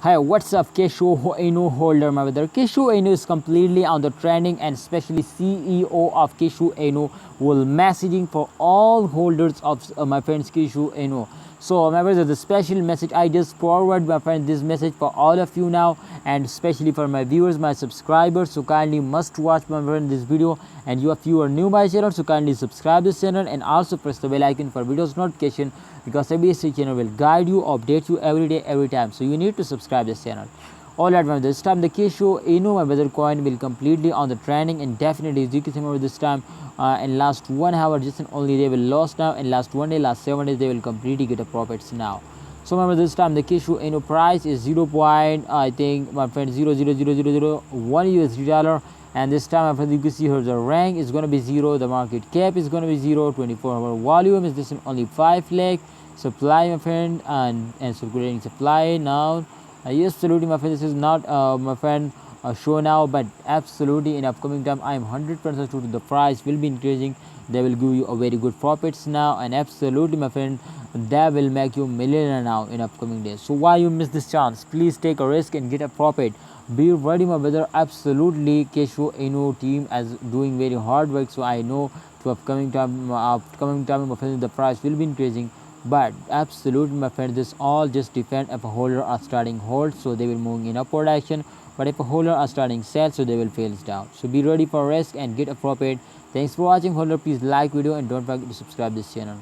Hey, what's up, Kishu Inu holder, my brother? Kishu Inu is completely on the trending, and especially CEO of Kishu Inu will messaging for all holders of my friends Kishu Inu. So, my brother, the special message I just forward, my friend, this message for all of you now, and especially for my viewers, my subscribers. So kindly must watch, my friend, this video. And if you are new my channel, so kindly subscribe this channel and also press the bell icon for videos notification, because ABC channel will guide you, update you every day, every time. So you need to subscribe this channel. Alright, man, this time the Kishu Inu, my brother, coin will completely on the trending, and definitely as you can see over this time in last 1 hour just and only they will lost now, in last 1 day, last 7 days they will completely get a profits now. So remember, this time the Kishu Inu price is 0. I think, my friend, 0.00001 USD dollar. And this time, my friend, you can see here the rank is going to be 0, the market cap is going to be 0, 24-hour volume is this only 5 lakh. Supply, my friend, and circulating supply now. Yes, absolutely, my friend, this is not my friend show now, but absolutely in upcoming time I am 100% sure the price will be increasing. They will give you a very good profits now, and absolutely, my friend, that will make you millionaire now in upcoming days. So why you miss this chance? Please take a risk and get a profit. Be ready, my brother. Absolutely, Kishu Inu team is doing very hard work. So I know to upcoming time, my friend, the price will be increasing. But absolutely, my friend, this all just depend if a holder are starting hold, so they will move in upward action. But if a holder are starting sell, so they will fail down. So be ready for risk and get a profit. Thanks for watching, holder. Please like video and don't forget to subscribe this channel.